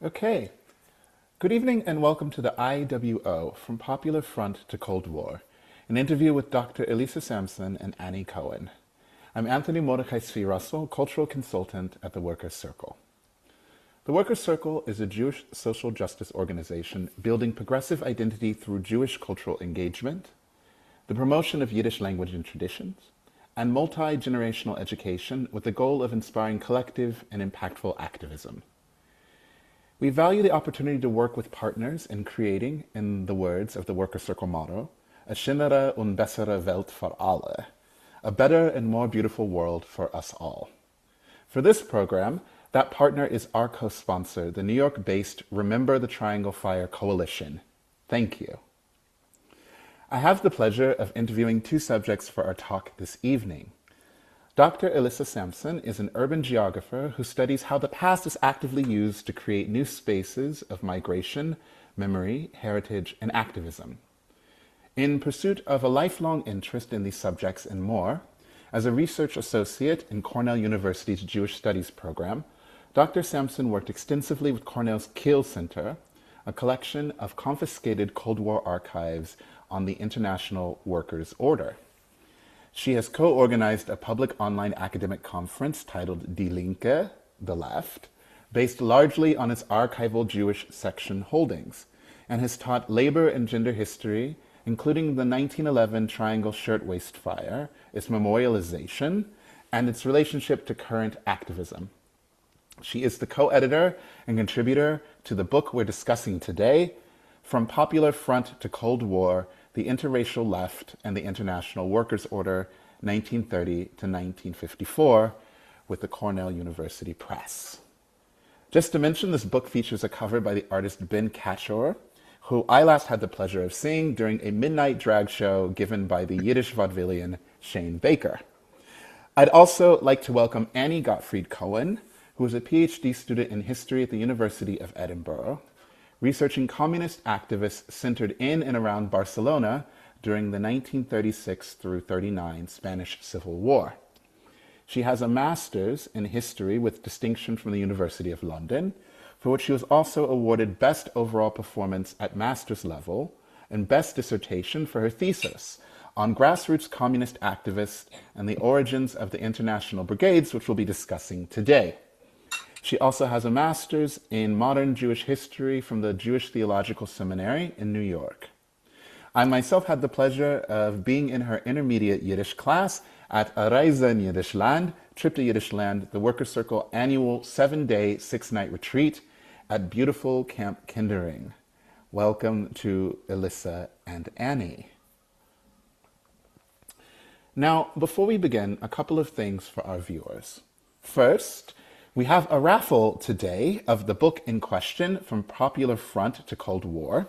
Okay. Good evening and welcome to the IWO, From Popular Front to Cold War, an interview with Dr. Elissa Sampson and Annie Cohen. I'm Anthony Mordecai Svi Russell, cultural consultant at the Workers' Circle. The Workers' Circle is a Jewish social justice organization building progressive identity through Jewish cultural engagement, the promotion of Yiddish language and traditions, and multi-generational education with the goal of inspiring collective and impactful activism. We value the opportunity to work with partners in creating, in the words of the Workers' Circle motto, a shenere und besere velt for alle, a better and more beautiful world for us all. For this program, that partner is our co-sponsor, the New York-based Remember the Triangle Fire Coalition. Thank you. I have the pleasure of interviewing two subjects for our talk this evening. Dr. Elissa Sampson is an urban geographer who studies how the past is actively used to create new spaces of migration, memory, heritage, and activism. In pursuit of a lifelong interest in these subjects and more, as a research associate in Cornell University's Jewish Studies program, Dr. Sampson worked extensively with Cornell's Kiel Center, a collection of confiscated Cold War archives on the International Workers' Order. She has co-organized a public online academic conference titled Die Linke, the Left, based largely on its archival Jewish section holdings, and has taught labor and gender history, including the 1911 Triangle Shirtwaist Fire, its memorialization, and its relationship to current activism. She is the co-editor and contributor to the book we're discussing today, From Popular Front to Cold War, the Interracial Left and the International Workers' Order, 1930 to 1954, with the Cornell University Press. Just to mention, this book features a cover by the artist Ben Catchor, who I last had the pleasure of seeing during a midnight drag show given by the Yiddish vaudevillian Shane Baker. I'd also like to welcome Annie Gottfried Cohen, who is a PhD student in history at the University of Edinburgh, researching communist activists centered in and around Barcelona during the 1936 through 39 Spanish Civil War. She has a master's in history with distinction from the University of London, for which she was also awarded Best Overall Performance at master's level and Best Dissertation for her thesis on grassroots communist activists and the origins of the international brigades, which we'll be discussing today. She also has a master's in modern Jewish history from the Jewish Theological Seminary in New York. I myself had the pleasure of being in her intermediate Yiddish class at A Reise in Yiddish Land, Trip to Yiddish Land, the Workers' Circle annual 7-day, 6-night retreat at beautiful Camp Kindering. Welcome to Elissa and Annie. Now, before we begin, a couple of things for our viewers. First, we have a raffle today of the book in question, From Popular Front to Cold War.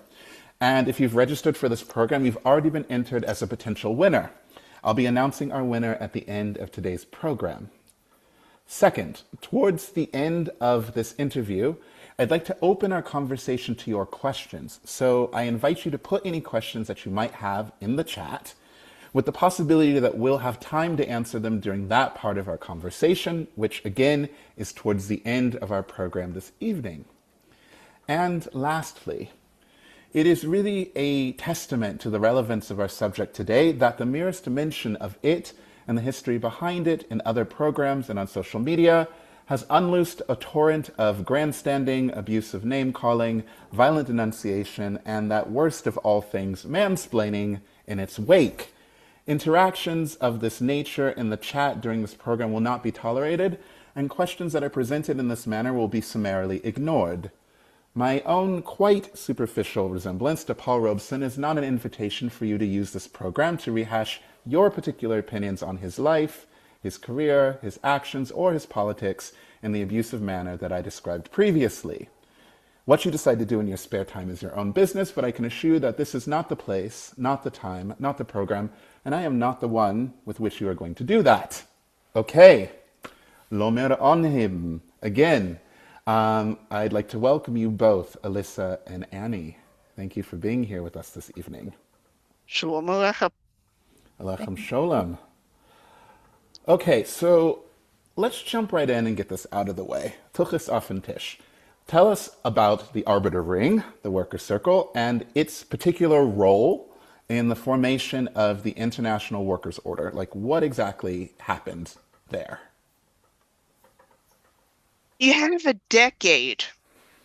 And if you've registered for this program, you've already been entered as a potential winner. I'll be announcing our winner at the end of today's program. Second, towards the end of this interview, I'd like to open our conversation to your questions. So I invite you to put any questions that you might have in the chat, with the possibility that we'll have time to answer them during that part of our conversation, which again is towards the end of our program this evening. And lastly, it is really a testament to the relevance of our subject today that the merest mention of it and the history behind it in other programs and on social media has unloosed a torrent of grandstanding, abusive name-calling, violent denunciation, and that worst of all things, mansplaining in its wake. Interactions of this nature in the chat during this program will not be tolerated, and questions that are presented in this manner will be summarily ignored. My own quite superficial resemblance to Paul Robeson is not an invitation for you to use this program to rehash your particular opinions on his life, his career, his actions, or his politics in the abusive manner that I described previously. What you decide to do in your spare time is your own business, but I can assure you that this is not the place, not the time, not the program, and I am not the one with which you are going to do that. Okay, Lomer Onhim. Again, I'd like to welcome you both, Elissa and Annie. Thank you for being here with us this evening. Shalom Aleichem. Alechem Sholem. Okay, so let's jump right in and get this out of the way. Tuchis auf den Tisch. Tell us about the Arbiter Ring, the Worker Circle, and its particular role in the formation of the International Workers' Order. Like, what exactly happened there? You have a decade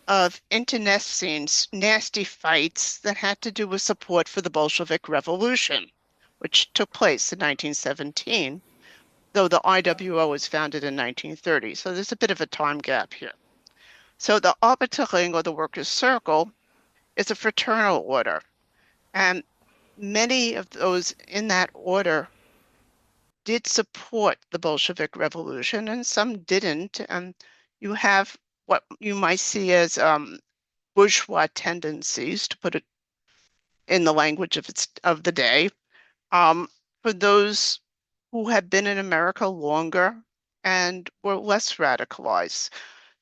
of internecine nasty fights that had to do with support for the Bolshevik Revolution, which took place in 1917, though the IWO was founded in 1930. So there's a bit of a time gap here. So the Arbeiterring, or the Workers' Circle, is a fraternal order, and many of those in that order did support the Bolshevik Revolution, and some didn't. And you have what you might see as bourgeois tendencies, to put it in the language of the day, um, for those who had been in America longer and were less radicalized.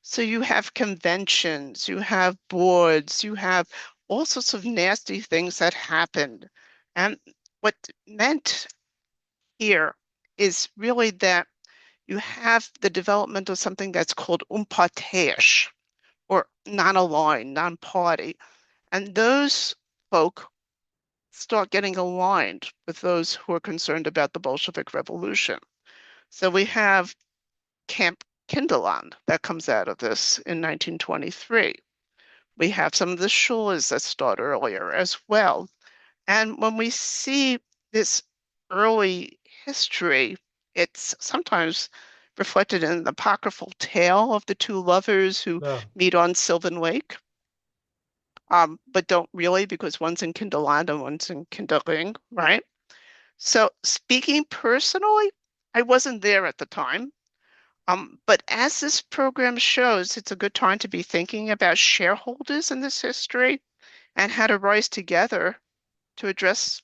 So you have conventions, you have boards, you have all sorts of nasty things that happened. And what meant here is really that you have the development of something that's called unparteiisch, or non-aligned, non-party. And those folk start getting aligned with those who are concerned about the Bolshevik Revolution. So we have Camp Kinderland that comes out of this in 1923. We have some of the shulas that start earlier as well. And when we see this early history, it's sometimes reflected in the apocryphal tale of the two lovers who Yeah. meet on Sylvan Lake, but don't really, because one's in Kinderland and one's in Kinderling, right? So speaking personally, I wasn't there at the time. But as this program shows, it's a good time to be thinking about shareholders in this history and how to rise together to address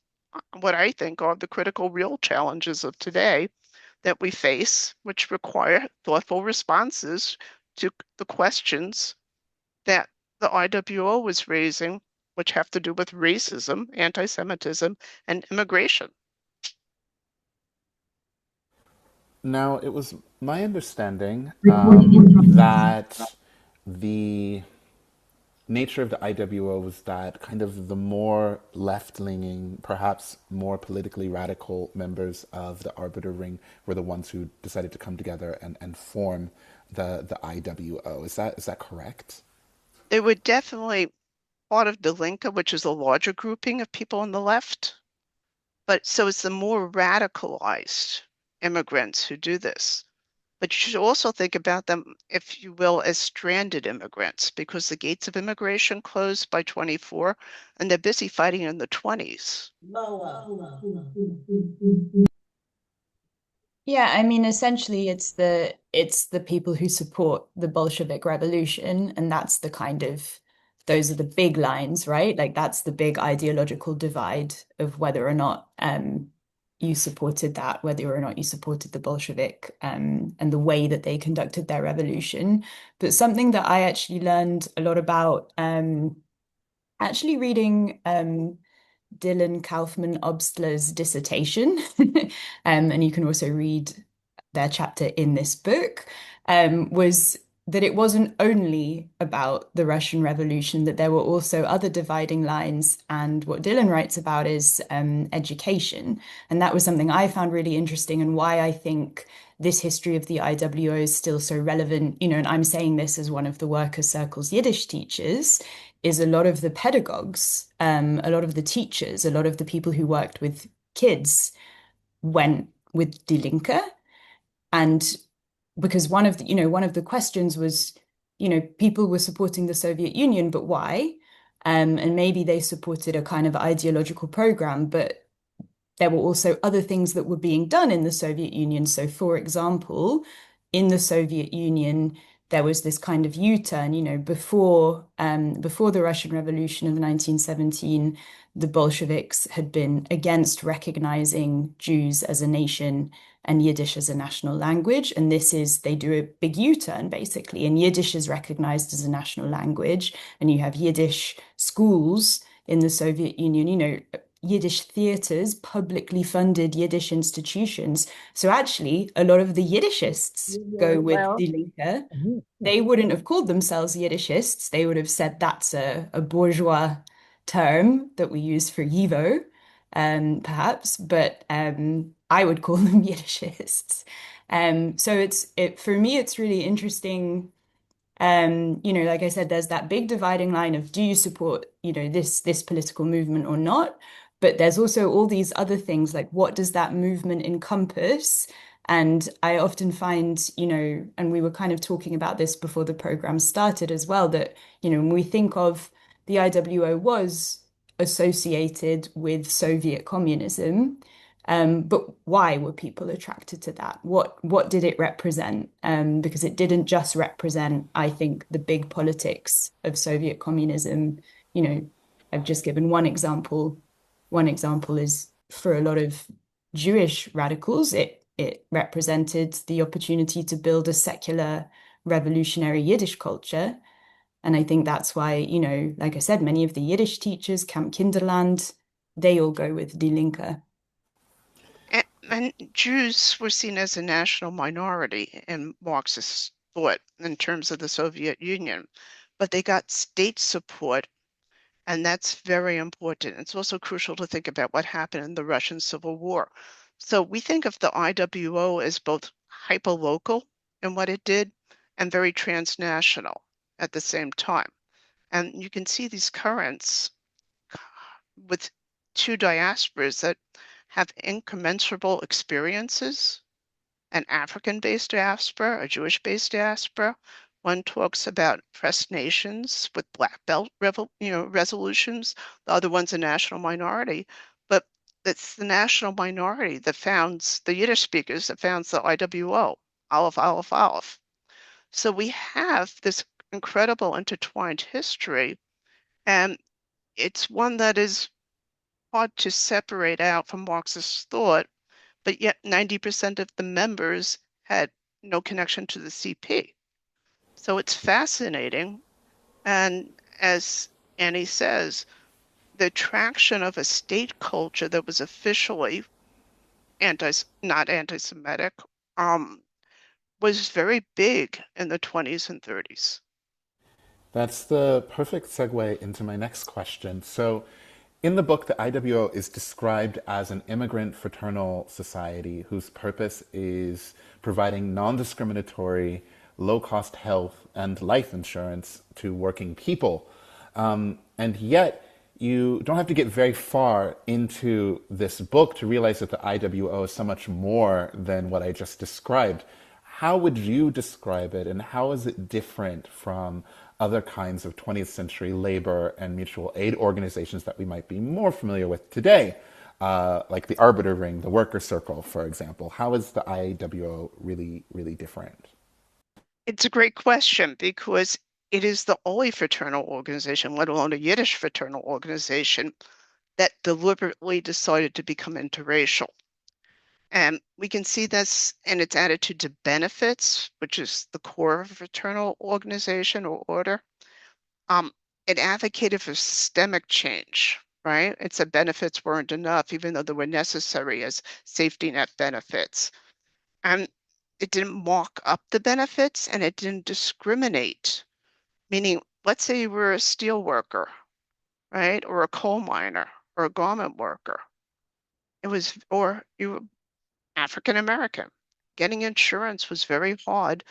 what I think are the critical real challenges of today that we face, which require thoughtful responses to the questions that the IWO was raising, which have to do with racism, anti-Semitism, and immigration. Now, it was my understanding that the nature of the IWO was that kind of the more left-leaning, perhaps more politically radical members of the Arbiter Ring were the ones who decided to come together and form the IWO. Is that correct? They were definitely part of the Linke, which is a larger grouping of people on the left. But so it's the more radicalized immigrants who do this. But you should also think about them, if you will, as stranded immigrants, because the gates of immigration closed by 24 and they're busy fighting in the 20s. Yeah, I mean, essentially, it's the people who support the Bolshevik Revolution, and that's the kind of those are the big lines, right? Like that's the big ideological divide of whether or not you supported that, whether or not you supported the Bolshevik and the way that they conducted their revolution. But something that I actually learned a lot about actually reading Dylan Kaufman Obstler's dissertation. And you can also read their chapter in this book, was that it wasn't only about the Russian Revolution, that there were also other dividing lines. And what Dylan writes about is education. And that was something I found really interesting, and why I think this history of the IWO is still so relevant. And I'm saying this as one of the Worker Circle's Yiddish teachers, is a lot of the pedagogues, a lot of the teachers, a lot of the people who worked with kids went with Die Linke. And because one of the questions was, people were supporting the Soviet Union, but why? And maybe they supported a kind of ideological program, but there were also other things that were being done in the Soviet Union. So, for example, in the Soviet Union, there was this kind of U-turn, before the Russian Revolution of 1917, the Bolsheviks had been against recognizing Jews as a nation and Yiddish as a national language. And they do a big U-turn, basically. And Yiddish is recognized as a national language. And you have Yiddish schools in the Soviet Union, Yiddish theaters, publicly funded Yiddish institutions. So actually, a lot of the Yiddishists go with Well, Die Linke. They wouldn't have called themselves Yiddishists. They would have said that's a bourgeois term that we use for YIVO, perhaps, but I would call them Yiddishists. So it for me, it's really interesting. Like I said, there's that big dividing line of do you support, this political movement or not? But there's also all these other things like what does that movement encompass? And I often find, and we were kind of talking about this before the program started as well, that, when we think of the IWO was associated with Soviet communism, but why were people attracted to that? What did it represent? Because it didn't just represent, I think, the big politics of Soviet communism. I've just given one example. One example is for a lot of Jewish radicals, it represented the opportunity to build a secular revolutionary Yiddish culture. And I think that's why, like I said, many of the Yiddish teachers, Camp Kinderland, they all go with Die Linke. and Jews were seen as a national minority in Marxist thought in terms of the Soviet Union, but they got state support, and that's very important. It's also crucial to think about what happened in the Russian Civil War. So we think of the IWO as both hyperlocal in what it did and very transnational at the same time. And you can see these currents with two diasporas that have incommensurable experiences, an African-based diaspora, a Jewish-based diaspora. One talks about oppressed nations with black belt resolutions. The other one's a national minority, but it's the national minority that founds the Yiddish speakers that founds the IWO, Aleph, Aleph, Aleph. So we have this incredible intertwined history, and it's one that is hard to separate out from Marxist thought, but yet 90% of the members had no connection to the CP. So it's fascinating. And as Annie says, the attraction of a state culture that was officially not anti-Semitic was very big in the 20s and 30s. That's the perfect segue into my next question. So, in the book, the IWO is described as an immigrant fraternal society whose purpose is providing non discriminatory, low cost health and life insurance to working people. And yet, you don't have to get very far into this book to realize that the IWO is so much more than what I just described. How would you describe it, and how is it different from other kinds of 20th century labor and mutual aid organizations that we might be more familiar with today, like the Arbiter Ring, the Worker Circle, for example? How is the IWO really, really different? It's a great question because it is the only fraternal organization, let alone a Yiddish fraternal organization, that deliberately decided to become interracial. And we can see this in its attitude to benefits, which is the core of a fraternal organization or order. It advocated for systemic change, right? It said benefits weren't enough, even though they were necessary as safety net benefits. And it didn't mock up the benefits and it didn't discriminate. Meaning, let's say you were a steel worker, right? Or a coal miner or a garment worker. Or you were African American. Getting insurance was very hard,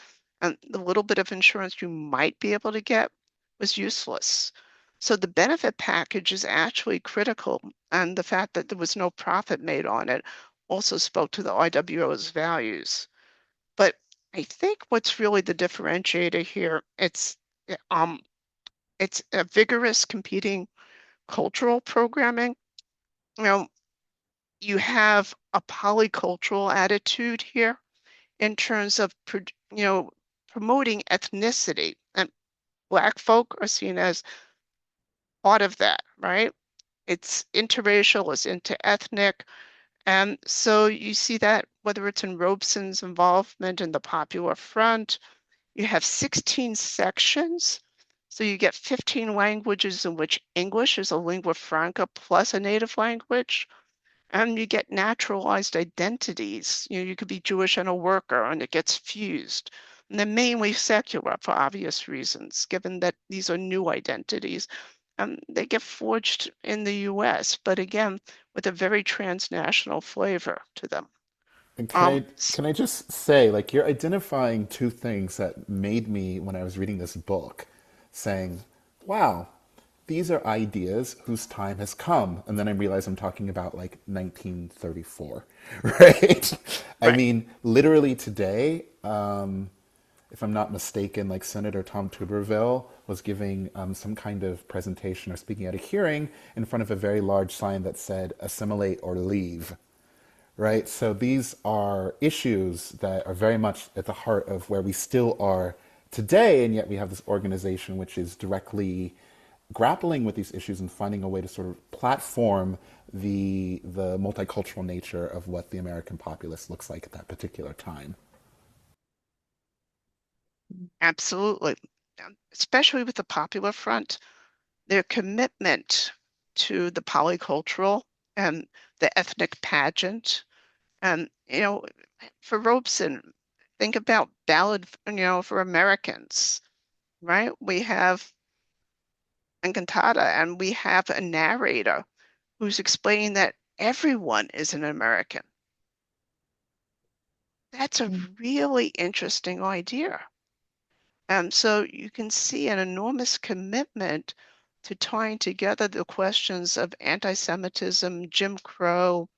and the little bit of insurance you might be able to get was useless. So the benefit package is actually critical, and the fact that there was no profit made on it also spoke to the IWO's values. But I think what's really the differentiator here, it's a vigorous competing cultural programming. You know, you have a polycultural attitude here in terms of promoting ethnicity, and Black folk are seen as part of that, right? It's interracial, it's interethnic, and so you see that whether it's in Robeson's involvement in the Popular Front, you have 16 sections So you get 15 languages in which English is a lingua franca plus a native language. And you get naturalized identities. You could be Jewish and a worker, and it gets fused. And they're mainly secular for obvious reasons, given that these are new identities. They get forged in the US, but again, with a very transnational flavor to them. And Um, can I just say, like, you're identifying two things that made me, when I was reading this book, saying, wow, these are ideas whose time has come. And then I realize I'm talking about like 1934, right? I right. mean, literally today, if I'm not mistaken, like Senator Tom Tuberville was giving some kind of presentation or speaking at a hearing in front of a very large sign that said assimilate or leave, right? So these are issues that are very much at the heart of where we still are today, and yet we have this organization which is directly grappling with these issues and finding a way to sort of platform the multicultural nature of what the American populace looks like at that particular time. Absolutely. Especially with the Popular Front, their commitment to the polycultural and the ethnic pageant. And, for Robeson, think about Ballad, for Americans, right? We have Encantada, and we have a narrator who's explaining that everyone is an American. That's a really interesting idea. So you can see an enormous commitment to tying together the questions of anti-Semitism, Jim Crow,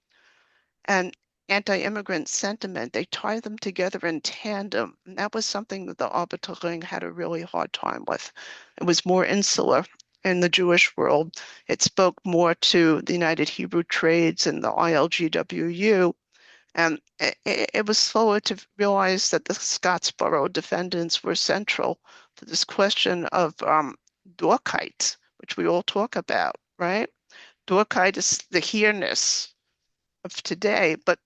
and anti-immigrant sentiment. They tie them together in tandem. And that was something that the Arbeiterling had a really hard time with. It was more insular in the Jewish world. It spoke more to the United Hebrew Trades and the ILGWU. And it was slower to realize that the Scottsboro defendants were central to this question of Dorkite, which we all talk about, right? Dorkite is the here-ness of today. But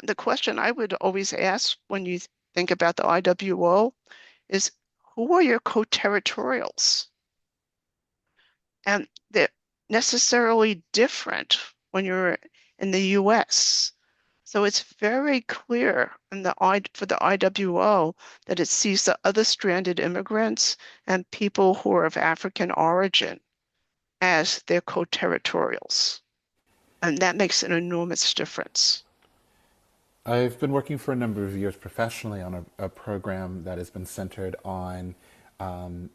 the question I would always ask when you think about the IWO is, who are your co-territorials? And they're necessarily different when you're in the US. So it's very clear in for the IWO that it sees the other stranded immigrants and people who are of African origin as their co-territorials. And that makes an enormous difference. I've been working for a number of years professionally on a program that has been centered on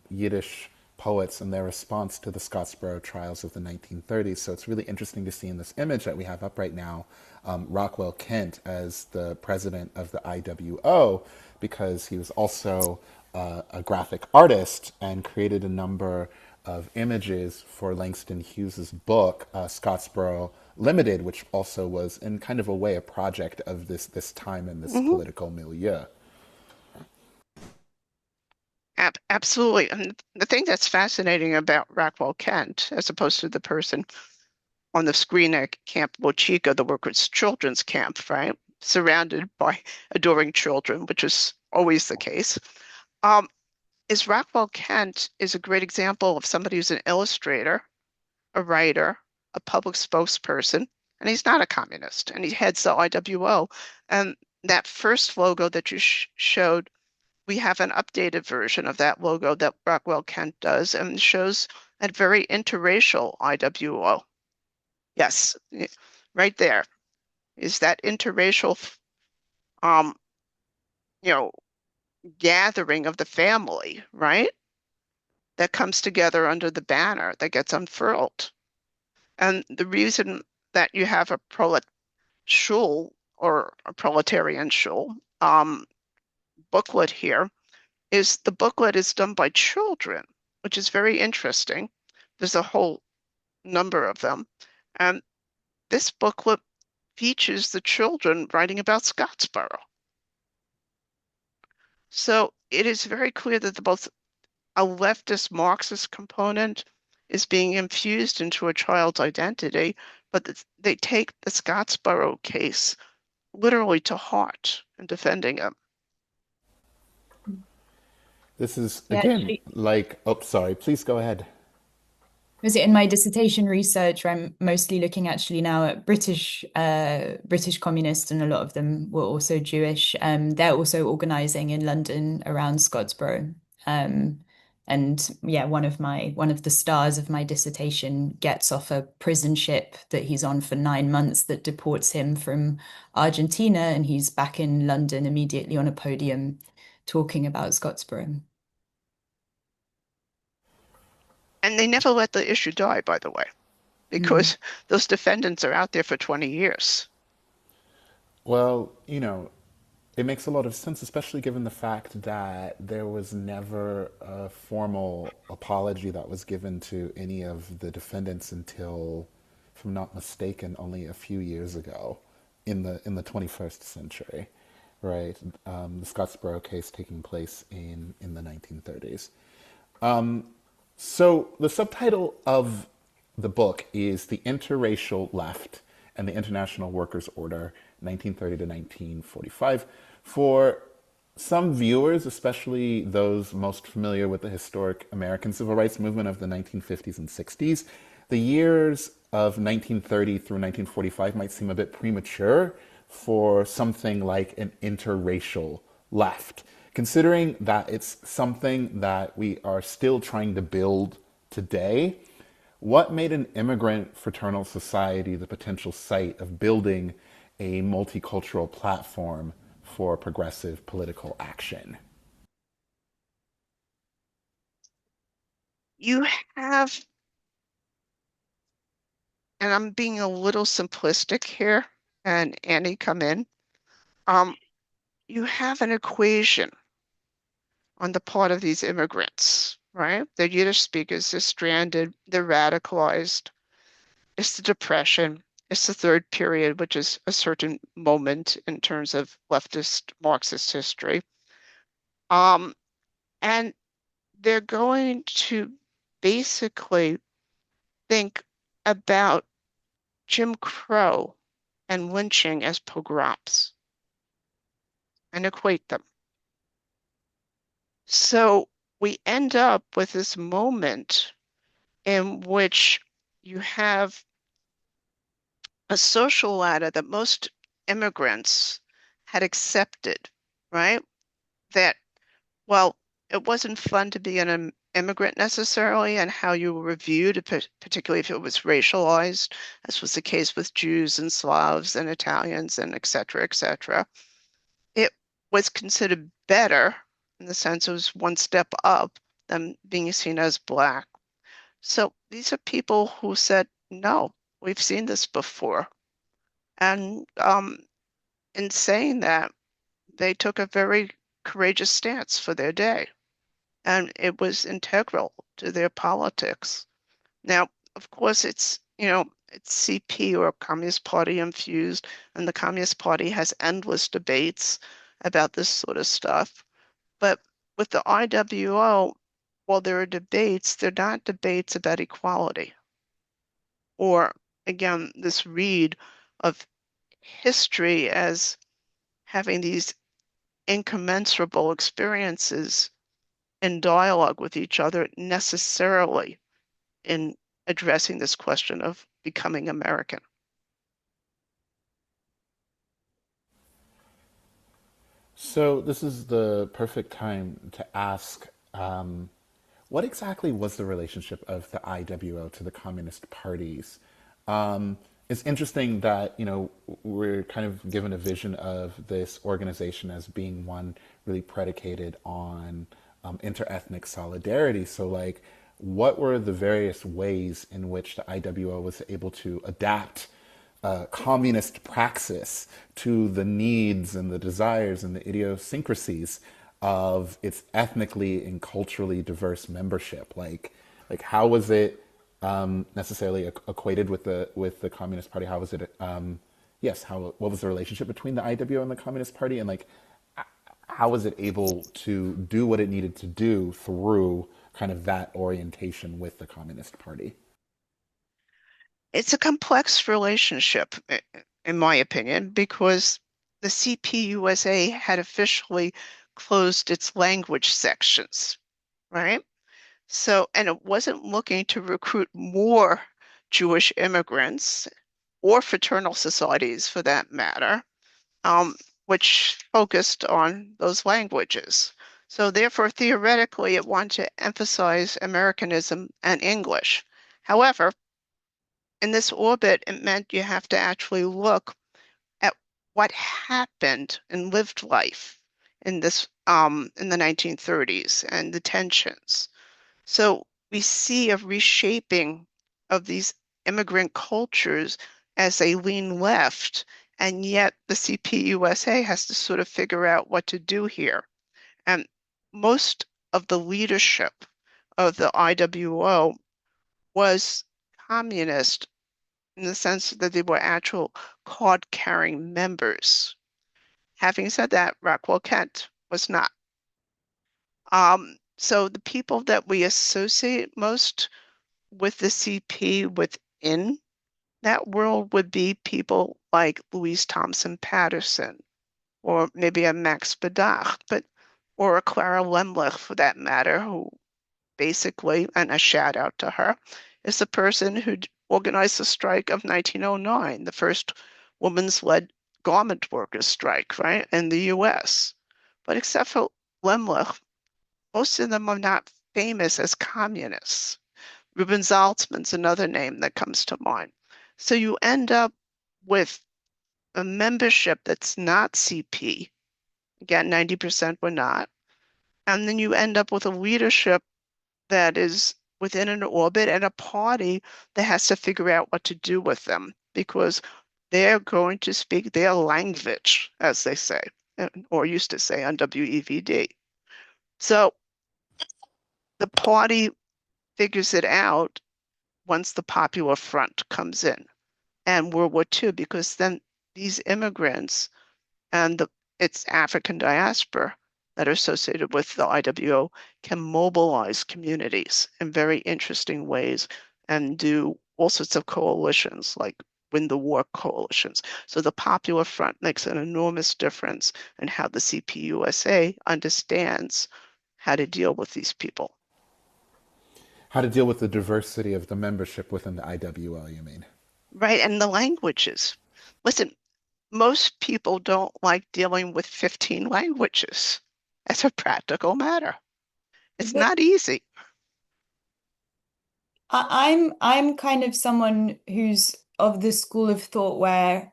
Yiddish poets and their response to the Scottsboro trials of the 1930s. So it's really interesting to see in this image that we have up right now Rockwell Kent as the president of the IWO, because he was also a graphic artist and created a number of images for Langston Hughes's book, Scottsboro Limited, which also was in kind of a way a project of this time in this Mhm. political milieu. Absolutely. And the thing that's fascinating about Rockwell Kent, as opposed to the person on the screen at Camp Bochica, the workers' children's camp, right? Surrounded by adoring children, which is always the case, um, is Rockwell Kent is a great example of somebody who's an illustrator, a writer, a public spokesperson, and he's not a communist, and he heads the IWO. And that first logo that you showed, we have an updated version of that logo that Rockwell Kent does, and shows a very interracial IWO. Yes, right there is that interracial, um, you know, gathering of the family, right? That comes together under the banner that gets unfurled. And the reason that you have a prolet shul or a proletarian shul booklet here is the booklet is done by children, which is very interesting. There's a whole number of them. And this booklet features the children writing about Scottsboro. So it is very clear that both a leftist Marxist component is being infused into a child's identity, but they take the Scottsboro case literally to heart in defending it. This is, Yeah, again, actually, like, oh, sorry, please go ahead. was it in my dissertation research where I'm mostly looking actually now at British communists, and a lot of them were also Jewish. They're also organizing in London around Scottsboro. Um, and yeah, one of the stars of my dissertation gets off a prison ship that he's on for 9 months that deports him from Argentina, and he's back in London immediately on a podium talking about Scottsboro. And they never let the issue die, by the way, Mm. because those defendants are out there for 20 years. Well, it makes a lot of sense, especially given the fact that there was never a formal apology that was given to any of the defendants until, if I'm not mistaken, only a few years ago, in the 21st century, right? The Scottsboro case taking place in the 1930s. So the subtitle of the book is The Interracial Left and the International Workers' Order, 1930 to 1945. For some viewers, especially those most familiar with the historic American civil rights movement of the 1950s and 60s, the years of 1930 through 1945 might seem a bit premature for something like an interracial left, considering that it's something that we are still trying to build today. What made an immigrant fraternal society the potential site of building a multicultural platform for progressive political action? You have, and I'm being a little simplistic here, and Annie, come in. Um, you have an equation on the part of these immigrants, right? They're Yiddish speakers, they're stranded, they're radicalized. It's the Depression. It's the third period, which is a certain moment in terms of leftist Marxist history. Um, and they're going to basically think about Jim Crow and lynching as pogroms and equate them. So we end up with this moment in which you have a social ladder that most immigrants had accepted, right? That, well, it wasn't fun to be an immigrant necessarily, and how you were viewed, particularly if it was racialized, as was the case with Jews and Slavs and Italians and et cetera, et cetera. It was considered better in the sense it was one step up than being seen as Black. So these are people who said, no, we've seen this before. And in saying that, they took a very courageous stance for their day, and it was integral to their politics. Now, of course, it's CP or Communist Party infused, and the Communist Party has endless debates about this sort of stuff. But with the IWO, while there are debates, they're not debates about equality. Or, again, this read of history as having these incommensurable experiences in dialogue with each other necessarily in addressing this question of becoming American. So this is the perfect time to ask, what exactly was the relationship of the IWO to the communist parties? It's interesting that we're kind of given a vision of this organization as being one really predicated on interethnic solidarity. So, like, what were the various ways in which the IWO was able to adapt communist praxis to the needs and the desires and the idiosyncrasies of its ethnically and culturally diverse membership? Like how was it necessarily equated with the Communist Party? How was it? Yes. How what was the relationship between the IWO and the Communist Party? And like how was it able to do what it needed to do through kind of that orientation with the Communist Party? It's a complex relationship, in my opinion, because the CPUSA had officially closed its language sections, right? So, and it wasn't looking to recruit more Jewish immigrants or fraternal societies for that matter, which focused on those languages. So therefore, theoretically, it wanted to emphasize Americanism and English. However, in this orbit, it meant you have to actually look at what happened in lived life in this in the 1930s and the tensions. So we see a reshaping of these immigrant cultures as they lean left, and yet the CPUSA has to sort of figure out what to do here. And most of the leadership of the IWO was communist in the sense that they were actual card-carrying members. Having said that, Rockwell Kent was not. So the people that we associate most with the CP within that world would be people like Louise Thompson Patterson, or maybe a Max Bedach, but or a Clara Lemlich for that matter, who basically, and a shout out to her, is the person who organized the strike of 1909, the first women's led garment workers strike, right, in the US. But except for Lemlich, most of them are not famous as communists. Ruben Zaltzman's another name that comes to mind. So you end up with a membership that's not CP. Again, 90% were not. And then you end up with a leadership that is within an orbit and a party that has to figure out what to do with them because they're going to speak their language, as they say, or used to say on WEVD. So the party figures it out once the Popular Front comes in and World War II, because then these immigrants and its African diaspora that are associated with the IWO can mobilize communities in very interesting ways and do all sorts of coalitions like win the war coalitions. So the Popular Front makes an enormous difference in how the CPUSA understands how to deal with these people. How to deal with the diversity of the membership within the IWO, you mean? Right, and the languages. Listen, most people don't like dealing with 15 languages as a practical matter. It's But not easy. I'm kind of someone who's of the school of thought where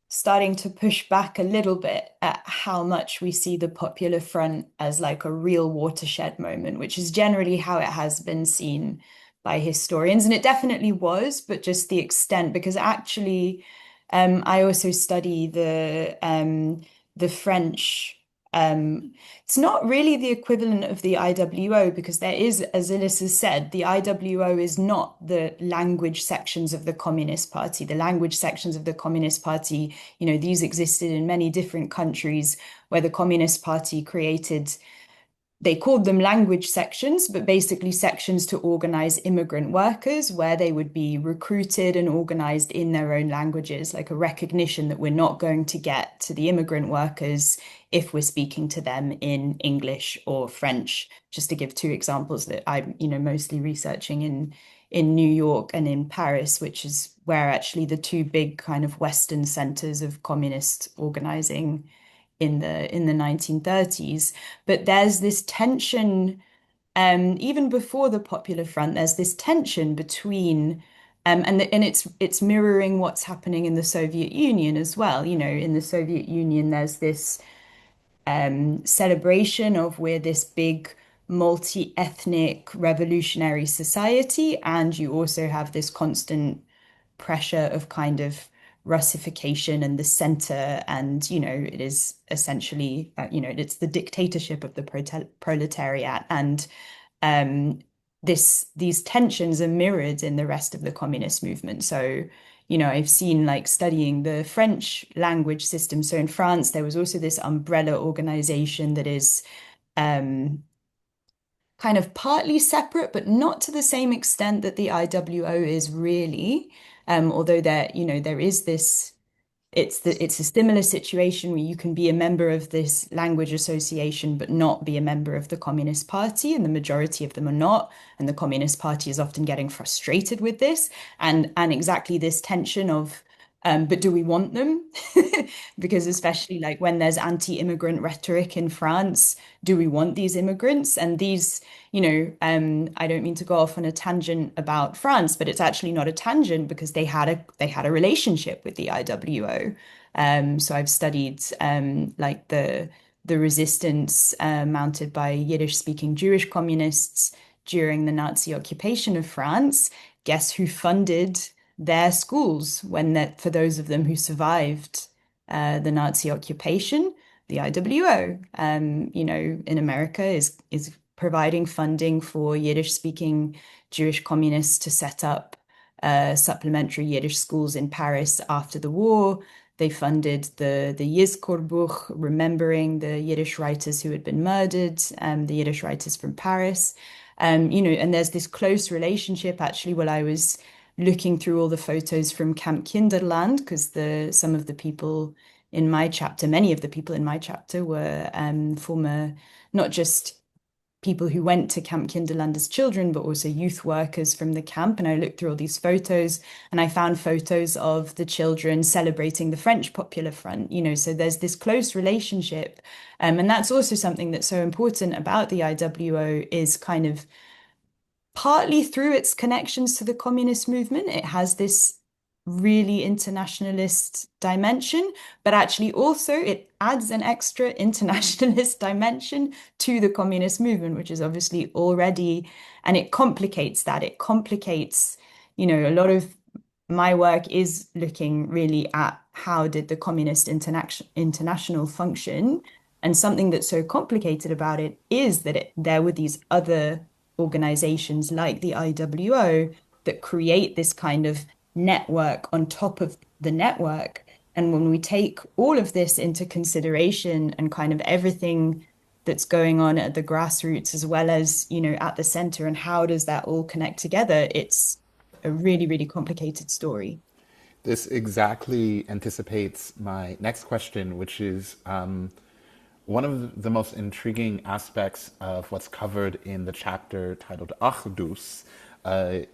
starting to push back a little bit at how much we see the Popular Front as like a real watershed moment, which is generally how it has been seen by historians. And it definitely was, but just the extent, because actually, I also study the French. It's not really the equivalent of the IWO because there is, as Elissa said, the IWO is not the language sections of the Communist Party. The language sections of the Communist Party, these existed in many different countries where the Communist Party created, they called them language sections, but basically sections to organize immigrant workers where they would be recruited and organized in their own languages, like a recognition that we're not going to get to the immigrant workers if we're speaking to them in English or French, just to give two examples that I'm, mostly researching in New York and in Paris, which is where actually the two big kind of Western centers of communist organizing in the 1930s. But there's this tension, even before the Popular Front, there's this tension between and it's mirroring what's happening in the Soviet Union as well. In the Soviet Union, there's this celebration of we're this big multi-ethnic revolutionary society, and you also have this constant pressure of kind of Russification and the center, and it is essentially it's the dictatorship of the proletariat, and um, these tensions are mirrored in the rest of the communist movement. So, I've seen like studying the French language system. So in France, there was also this umbrella organization that is um, kind of partly separate, but not to the same extent that the IWO is really. Although there is this it's a similar situation where you can be a member of this language association but not be a member of the Communist Party, and the majority of them are not. And the Communist Party is often getting frustrated with this and exactly this tension of but do we want them? Because especially like when there's anti-immigrant rhetoric in France, do we want these immigrants? And these, I don't mean to go off on a tangent about France, but it's actually not a tangent because they had a relationship with the IWO. So I've studied like the resistance mounted by Yiddish-speaking Jewish communists during the Nazi occupation of France. Guess who funded their schools for those of them who survived the Nazi occupation? The IWO, in America is providing funding for Yiddish-speaking Jewish communists to set up supplementary Yiddish schools in Paris after the war. They funded the Yizkorbuch, remembering the Yiddish writers who had been murdered, the Yiddish writers from Paris. And there's this close relationship. Actually, while I was looking through all the photos from Camp Kinderland, because some of the people in my chapter, many of the people in my chapter were former, not just people who went to Camp Kinderland as children, but also youth workers from the camp. And I looked through all these photos and I found photos of the children celebrating the French Popular Front, so there's this close relationship. And that's also something that's so important about the IWO is kind of partly through its connections to the communist movement. It has this really internationalist dimension, but actually also it adds an extra internationalist dimension to the communist movement, which is obviously already, and it complicates that. It complicates, a lot of my work is looking really at how did the communist international function, and something that's so complicated about it is that there were these other organizations like the IWO that create this kind of network on top of the network. And when we take all of this into consideration and kind of everything that's going on at the grassroots as well as, at the center, and how does that all connect together, it's a really, really complicated story. This exactly anticipates my next question, which is one of the most intriguing aspects of what's covered in the chapter titled Achdus,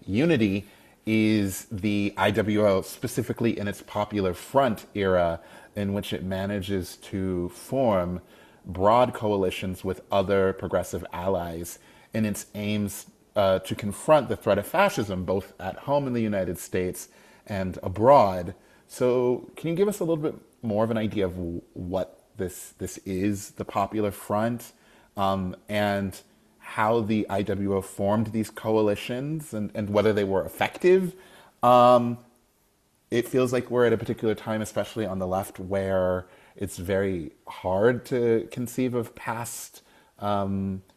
Unity, is the IWO, specifically in its Popular Front era, in which it manages to form broad coalitions with other progressive allies in its aims to confront the threat of fascism, both at home in the United States and abroad. So, can you give us a little bit more of an idea of what this is, the Popular Front, and how the IWO formed these coalitions and whether they were effective? It feels like we're at a particular time, especially on the left, where it's very hard to conceive of past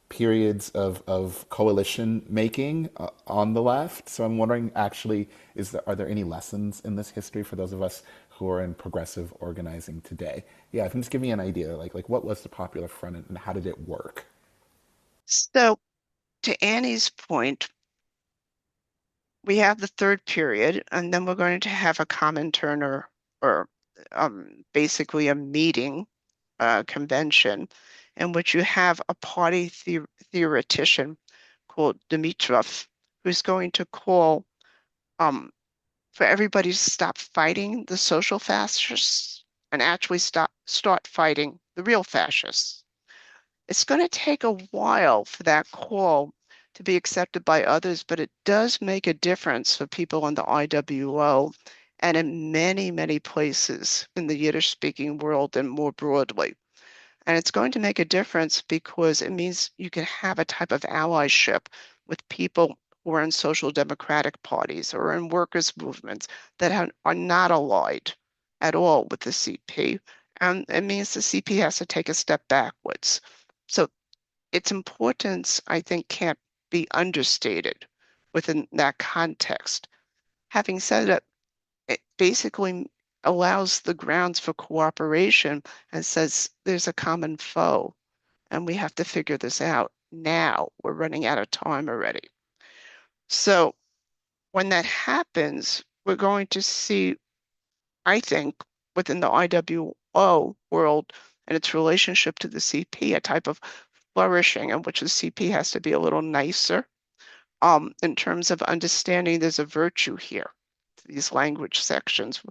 periods of coalition making on the left. So I'm wondering, actually, are there any lessons in this history for those of us who are in progressive organizing today? Yeah, if you can just give me an idea, like what was the Popular Front and how did it work? So, to Annie's point, we have the third period, and then we're going to have a Comintern or basically a meeting, convention, in which you have a party theoretician called Dimitrov, who's going to call for everybody to stop fighting the social fascists and actually start fighting the real fascists. It's going to take a while for that call to be accepted by others, but it does make a difference for people in the IWO and in many, many places in the Yiddish-speaking world and more broadly. And it's going to make a difference because it means you can have a type of allyship with people who are in social democratic parties or in workers' movements that are not allied at all with the CP. And it means the CP has to take a step backwards. So its importance, I think, can't be understated within that context. Having said that, it basically allows the grounds for cooperation and says there's a common foe and we have to figure this out now. We're running out of time already. So when that happens, we're going to see, I think, within the IWO world and its relationship to the CP, a type of flourishing in which the CP has to be a little nicer in terms of understanding there's a virtue here, these language sections,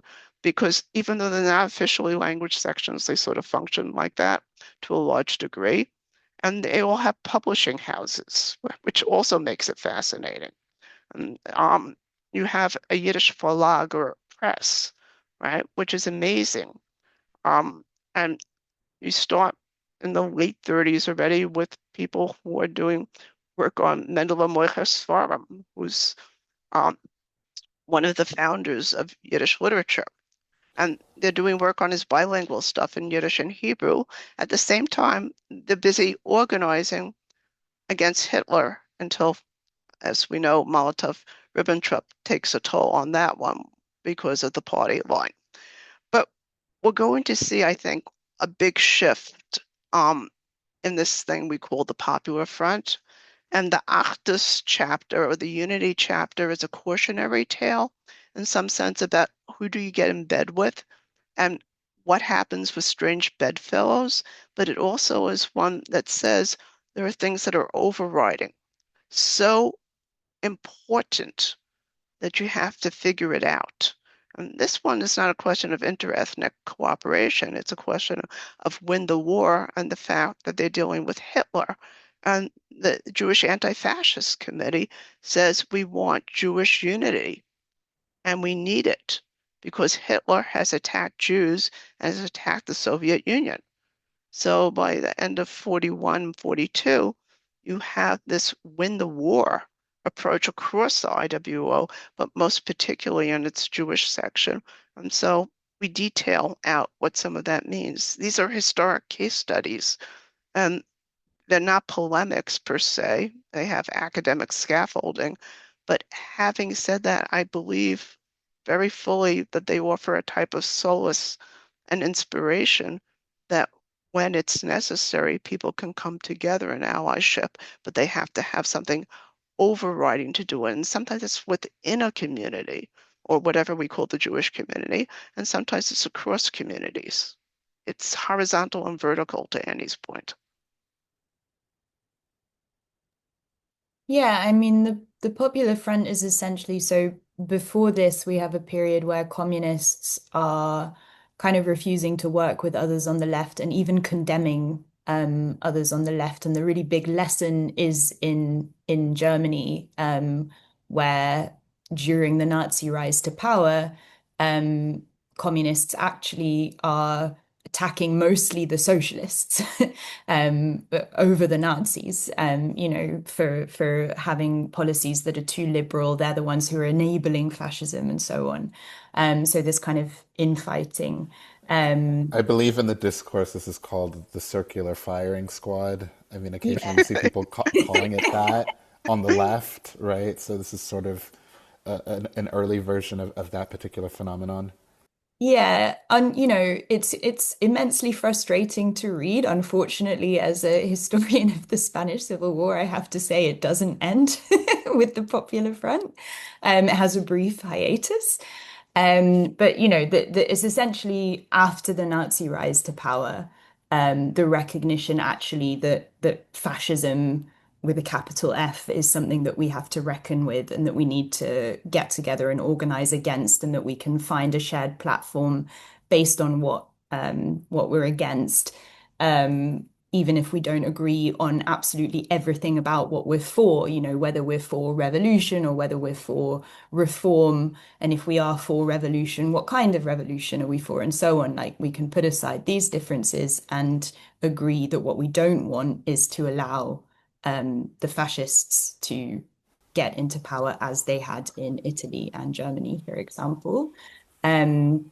because even though they're not officially language sections, they sort of function like that to a large degree. And they all have publishing houses, which also makes it fascinating. And you have a Yiddish Verlag or press, right, which is amazing. And you start in the late 30s already with people who are doing work on Mendele Moiches Svarim, who's um, one of the founders of Yiddish literature. And they're doing work on his bilingual stuff in Yiddish and Hebrew. At the same time, they're busy organizing against Hitler until, as we know, Molotov-Ribbentrop takes a toll on that one because of the party line. But we're going to see, I think, a big shift in this thing we call the Popular Front. And the Achdus chapter or the Unity chapter is a cautionary tale in some sense about who do you get in bed with and what happens with strange bedfellows. But it also is one that says there are things that are overriding, so important that you have to figure it out. And this one is not a question of interethnic cooperation. It's a question of win the war and the fact that they're dealing with Hitler. And the Jewish Anti-Fascist Committee says we want Jewish unity and we need it because Hitler has attacked Jews and has attacked the Soviet Union. So by the end of 41, 42, you have this win the war approach across the IWO, but most particularly in its Jewish section. And so we detail out what some of that means. These are historic case studies, and they're not polemics per se. They have academic scaffolding. But having said that, I believe very fully that they offer a type of solace and inspiration that when it's necessary, people can come together in allyship, but they have to have something overriding to do it. And sometimes it's within a community or whatever we call the Jewish community, and sometimes it's across communities. It's horizontal and vertical, to Annie's point. Yeah, I mean the Popular Front is essentially so before this we have a period where communists are kind of refusing to work with others on the left and even condemning others on the left. And the really big lesson is in Germany, where during the Nazi rise to power, um, communists actually are attacking mostly the socialists over the Nazis, for having policies that are too liberal. They're the ones who are enabling fascism and so on. So this kind of infighting. Um, I believe in the discourse this is called the circular firing squad. I mean, occasionally yeah. you see people calling it that on the left, right? So this is sort of an early version of that particular phenomenon. Yeah, and it's immensely frustrating to read. Unfortunately, as a historian of the Spanish Civil War, I have to say it doesn't end with the Popular Front. It has a brief hiatus. But it's essentially after the Nazi rise to power, the recognition actually that fascism with a capital F is something that we have to reckon with and that we need to get together and organize against, and that we can find a shared platform based on what we're against. Even if we don't agree on absolutely everything about what we're for, whether we're for revolution or whether we're for reform, and if we are for revolution, what kind of revolution are we for, and so on. Like we can put aside these differences and agree that what we don't want is to allow the fascists to get into power as they had in Italy and Germany, for example. Um,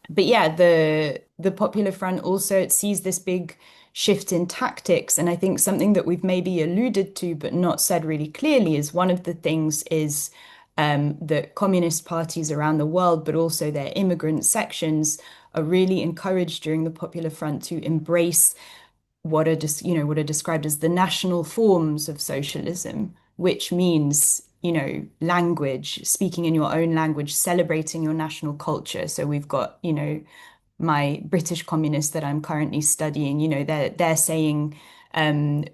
but yeah, the Popular Front also it sees this big shift in tactics, and I think something that we've maybe alluded to but not said really clearly is one of the things is that communist parties around the world, but also their immigrant sections, are really encouraged during the Popular Front to embrace what are described as the national forms of socialism, which means, language, speaking in your own language, celebrating your national culture. So we've got, my British communists that I'm currently studying, you know, they're saying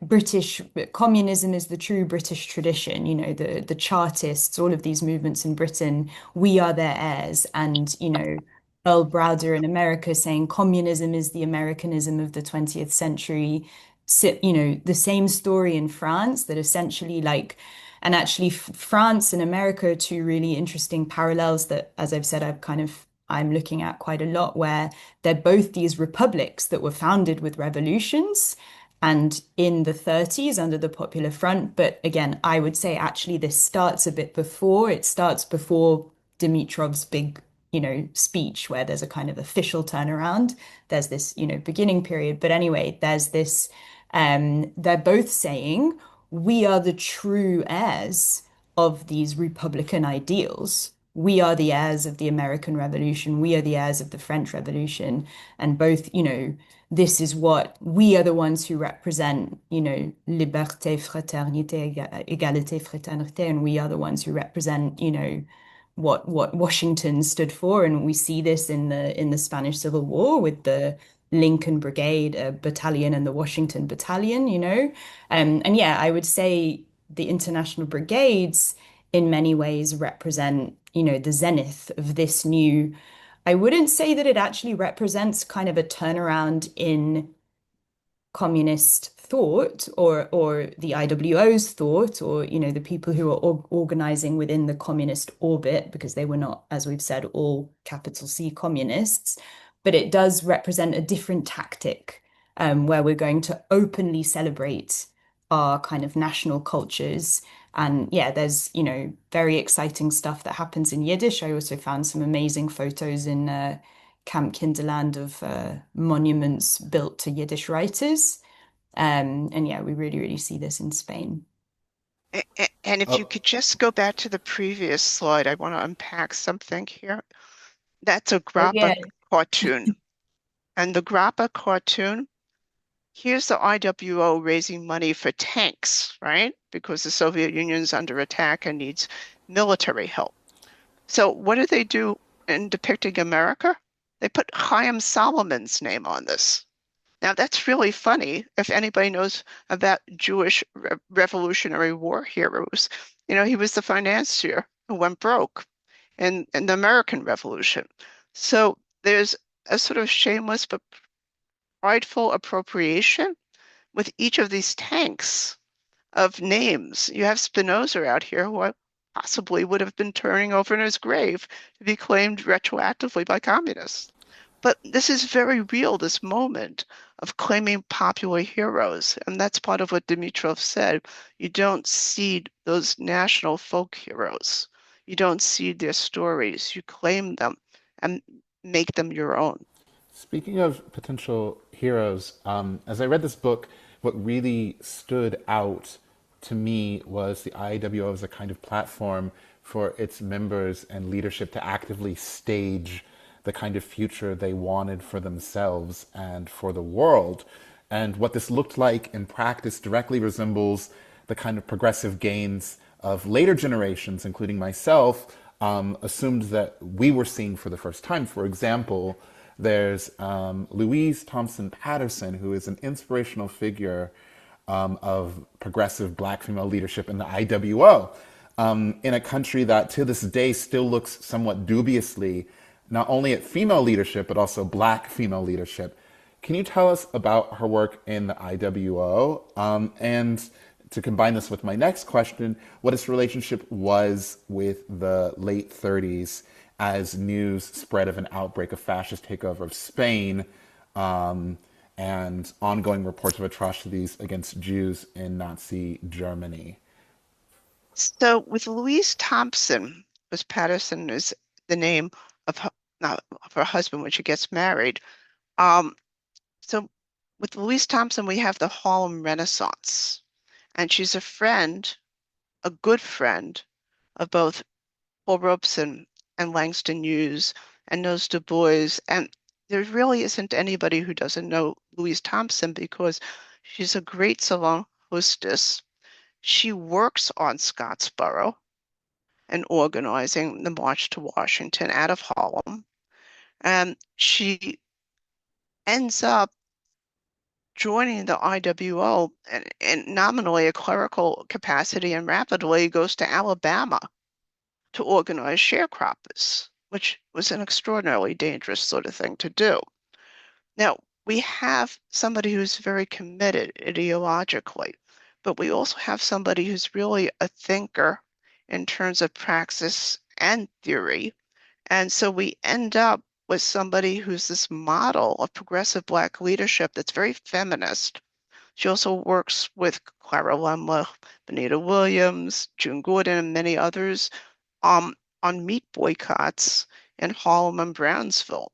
British communism is the true British tradition, you know, the Chartists, all of these movements in Britain, we are their heirs. And, you know, Earl Browder in America saying communism is the Americanism of the 20th century. You know, the same story in France that essentially like, and actually France and America are two really interesting parallels that, as I've said, I'm looking at quite a lot, where they're both these republics that were founded with revolutions and in the 30s under the Popular Front. But again, I would say actually this starts a bit before. It starts before Dimitrov's big, you know, speech where there's a kind of official turnaround. There's this, you know, beginning period. But anyway, there's this, they're both saying we are the true heirs of these republican ideals. We are the heirs of the American Revolution. We are the heirs of the French Revolution. And both, you know, this is what we are the ones who represent, you know, liberté, fraternité, égalité, fraternité, and we are the ones who represent, you know, what Washington stood for. And we see this in the Spanish Civil War with the Lincoln Brigade battalion and the Washington Battalion, you know. And yeah, I would say the international brigades in many ways represent, you know, the zenith of this new. I wouldn't say that it actually represents kind of a turnaround in communist thought or the IWO's thought or you know the people who are organizing within the communist orbit because they were not, as we've said, all capital C communists, but it does represent a different tactic where we're going to openly celebrate our kind of national cultures. And yeah, there's, you know, very exciting stuff that happens in Yiddish. I also found some amazing photos in Camp Kinderland of monuments built to Yiddish writers. And yeah, we really, really see this in Spain. And if you Oh, could just go back to the previous slide, I want to unpack something here. That's a Oh, yeah. grappa cartoon. And the grappa cartoon, here's the IWO raising money for tanks, right? Because the Soviet Union's under attack and needs military help. So what do they do in depicting America? They put Chaim Solomon's name on this. Now that's really funny if anybody knows about Jewish Revolutionary War heroes. You know, he was the financier who went broke in the American Revolution. So there's a sort of shameless but prideful appropriation with each of these tanks of names. You have Spinoza out here who possibly would have been turning over in his grave to be claimed retroactively by communists. But this is very real, this moment of claiming popular heroes. And that's part of what Dimitrov said. You don't cede those national folk heroes. You don't cede their stories. You claim them and make them your own. speaking of potential heroes, as I read this book, what really stood out to me was the IWO as a kind of platform for its members and leadership to actively stage the kind of future they wanted for themselves and for the world. And what this looked like in practice directly resembles the kind of progressive gains of later generations, including myself, assumed that we were seeing for the first time. For example, there's Louise Thompson Patterson, who is an inspirational figure of progressive black female leadership in the IWO, in a country that to this day still looks somewhat dubiously not only at female leadership, but also black female leadership. Can you tell us about her work in the IWO? And to combine this with my next question, what its relationship was with the late 30s as news spread of an outbreak of fascist takeover of Spain, and ongoing reports of atrocities against Jews in Nazi Germany. So with Louise Thompson, was Patterson is the name of her, not of her husband when she gets married. Um, so with Louise Thompson, we have the Harlem Renaissance, and she's a friend, a good friend of both Paul Robeson and Langston Hughes and knows Du Bois. And there really isn't anybody who doesn't know Louise Thompson because she's a great salon hostess. She works on Scottsboro and organizing the March to Washington out of Harlem. And she ends up joining the IWO in nominally a clerical capacity and rapidly goes to Alabama to organize sharecroppers, which was an extraordinarily dangerous sort of thing to do. Now, we have somebody who's very committed ideologically, but we also have somebody who's really a thinker in terms of praxis and theory. And so we end up with somebody who's this model of progressive Black leadership that's very feminist. She also works with Clara Lemla, Benita Williams, June Gordon, and many others um, on meat boycotts in Harlem and Brownsville.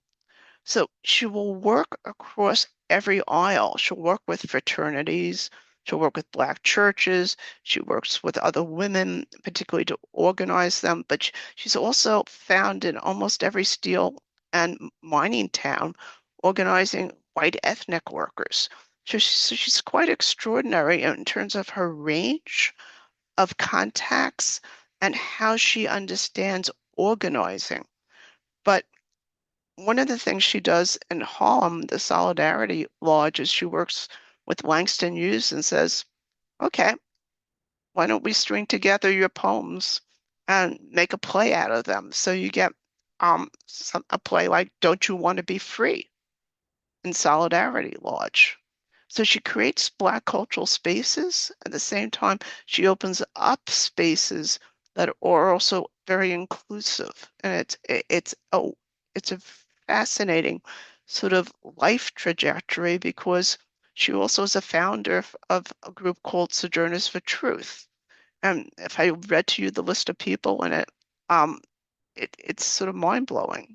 So she will work across every aisle. She'll work with fraternities. She'll work with Black churches. She works with other women, particularly to organize them. But she's also found in almost every steel and mining town organizing white ethnic workers. So she's quite extraordinary in terms of her range of contacts and how she understands organizing. But one of the things she does in Harlem, the Solidarity Lodge, is she works with Langston Hughes and says, okay, why don't we string together your poems and make a play out of them? So you get a play like Don't You Want to Be Free in Solidarity Lodge. So she creates Black cultural spaces. At the same time, she opens up spaces that are also very inclusive. And it's a fascinating sort of life trajectory because she also is a founder of a group called Sojourners for Truth. And if I read to you the list of people in it, it's sort of mind-blowing.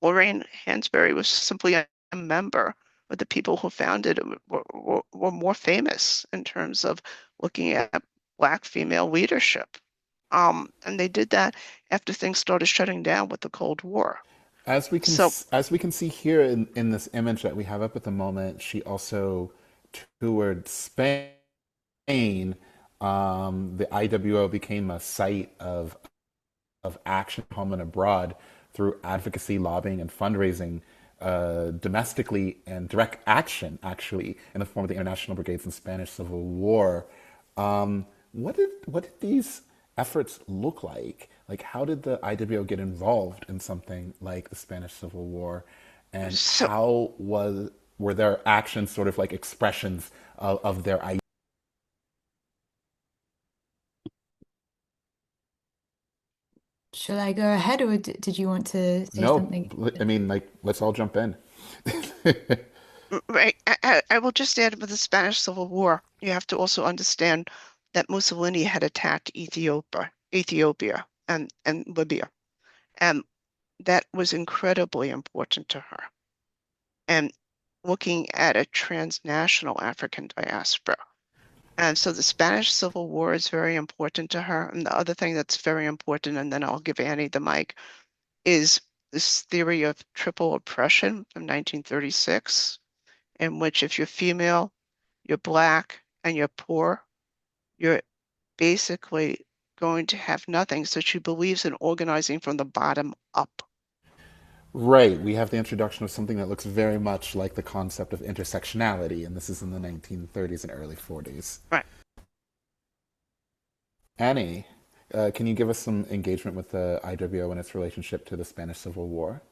Lorraine Hansberry was simply a member, but the people who founded it were more famous in terms of looking at Black female leadership. And they did that after things started shutting down with the Cold War. So, As we can see here in this image that we have up at the moment, she also toured Spain. The IWO became a site of action home and abroad through advocacy, lobbying, and fundraising domestically and direct action, actually, in the form of the International Brigades in Spanish Civil War. What did these efforts look like? Like, how did the IWO get involved in something like the Spanish Civil War, and so how was were their actions sort of like expressions of their ideas? Shall I go ahead, or did you want to say No, something? I mean, like, let's all jump in. right, I will just add with the Spanish Civil War, you have to also understand that Mussolini had attacked Ethiopia and Libya, and that was incredibly important to her. And looking at a transnational African diaspora. And so the Spanish Civil War is very important to her. And the other thing that's very important, and then I'll give Annie the mic, is this theory of triple oppression from 1936, in which if you're female, you're Black, and you're poor, you're basically going to have nothing. So she believes in organizing from the bottom up. Right, we have the introduction of something that looks very much like the concept of intersectionality, and this is in the 1930s and early 40s. Right. Annie, can you give us some engagement with the IWO and its relationship to the Spanish Civil War?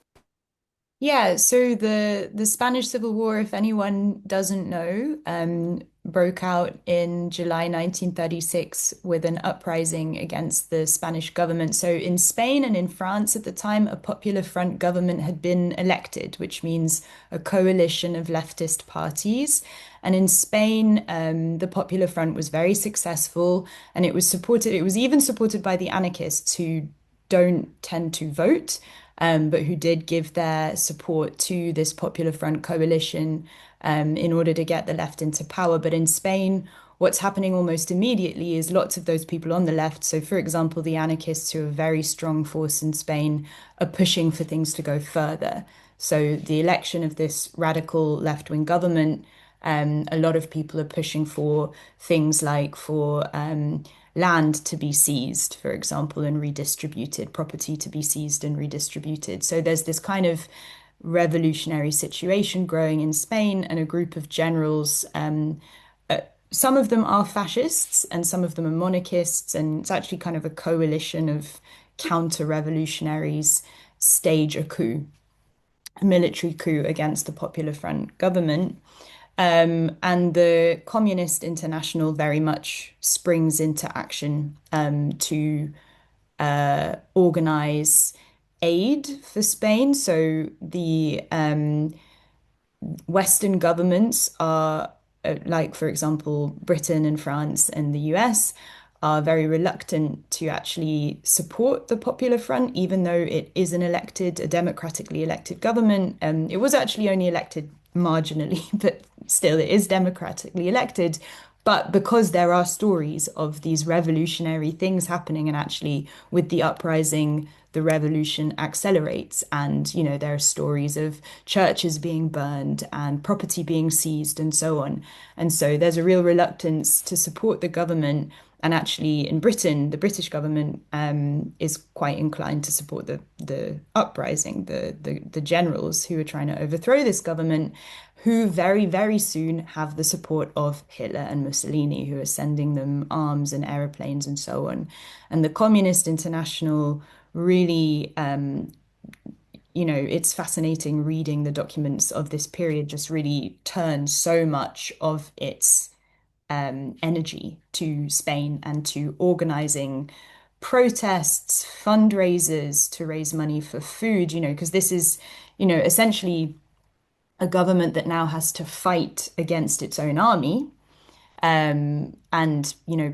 Yeah, so the Spanish Civil War, if anyone doesn't know, broke out in July 1936 with an uprising against the Spanish government. So in Spain and in France at the time, a Popular Front government had been elected, which means a coalition of leftist parties. And in Spain, the Popular Front was very successful, and it was supported. It was even supported by the anarchists who don't tend to vote, but who did give their support to this Popular Front coalition in order to get the left into power. But in Spain, what's happening almost immediately is lots of those people on the left, so for example, the anarchists, who are a very strong force in Spain, are pushing for things to go further. So the election of this radical left-wing government, a lot of people are pushing for things like for land to be seized, for example, and redistributed, property to be seized and redistributed. So there's this kind of revolutionary situation growing in Spain, and a group of generals. Some of them are fascists and some of them are monarchists, and it's actually kind of a coalition of counter-revolutionaries stage a coup, a military coup against the Popular Front government. And the Communist International very much springs into action to organize aid for Spain. So the Western governments are, like, for example, Britain and France and the US, are very reluctant to actually support the Popular Front, even though it is a democratically elected government. It was actually only elected marginally, but still, it is democratically elected. But because there are stories of these revolutionary things happening, and actually with the uprising, the revolution accelerates. And, there are stories of churches being burned and property being seized and so on. And so there's a real reluctance to support the government. And actually, in Britain, the British government is quite inclined to support the uprising, the generals who are trying to overthrow this government, who very, very soon have the support of Hitler and Mussolini, who are sending them arms and aeroplanes and so on. And the Communist International really, it's fascinating reading the documents of this period, just really turns so much of its energy to Spain and to organizing protests, fundraisers to raise money for food, because this is, essentially a government that now has to fight against its own army. And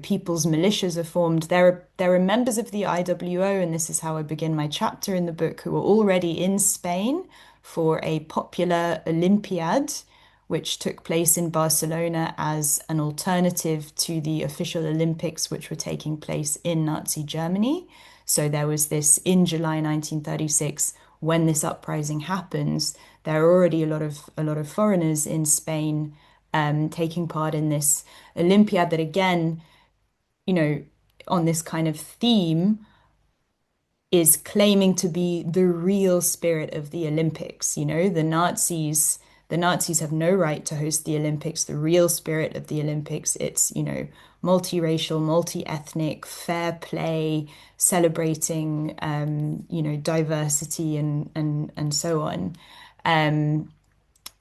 people's militias are formed. There are members of the IWO, and this is how I begin my chapter in the book, who are already in Spain for a popular Olympiad, which took place in Barcelona as an alternative to the official Olympics, which were taking place in Nazi Germany. So there was this in July 1936, when this uprising happens. There are already a lot of foreigners in Spain taking part in this Olympiad that, again, on this kind of theme, is claiming to be the real spirit of the Olympics. The Nazis have no right to host the Olympics. The real spirit of the Olympics, it's, multiracial, multi-ethnic, fair play, celebrating, diversity and so on.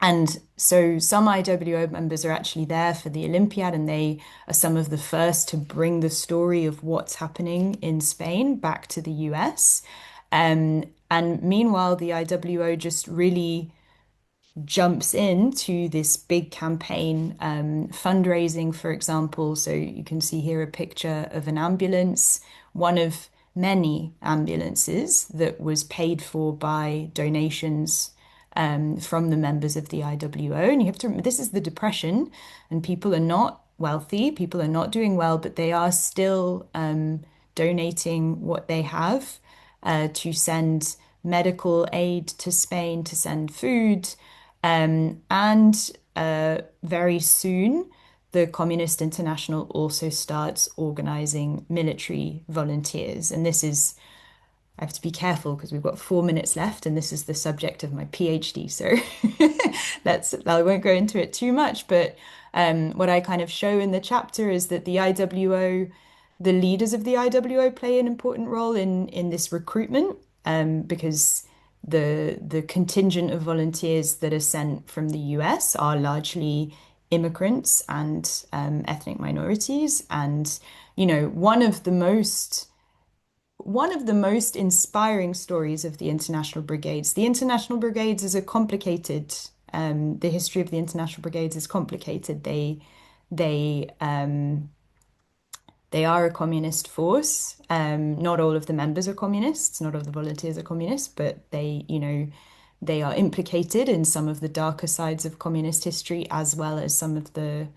And so some IWO members are actually there for the Olympiad, and they are some of the first to bring the story of what's happening in Spain back to the US. And meanwhile, the IWO just really jumps into this big campaign, fundraising, for example. So you can see here a picture of an ambulance, one of many ambulances that was paid for by donations from the members of the IWO. And you have to remember, this is the Depression, and people are not wealthy, people are not doing well, but they are still donating what they have to send medical aid to Spain, to send food. And very soon, the Communist International also starts organizing military volunteers. And this is, I have to be careful because we've got 4 minutes left, and this is the subject of my PhD. So I won't go into it too much. But what I kind of show in the chapter is that the IWO, the leaders of the IWO, play an important role in this recruitment, because the contingent of volunteers that are sent from the US are largely immigrants and ethnic minorities. And, one of the most inspiring stories of the International Brigades. The International Brigades is a complicated, the history of the International Brigades is complicated. They are a communist force. Not all of the members are communists, not all of the volunteers are communists, but they are implicated in some of the darker sides of communist history, as well as some of the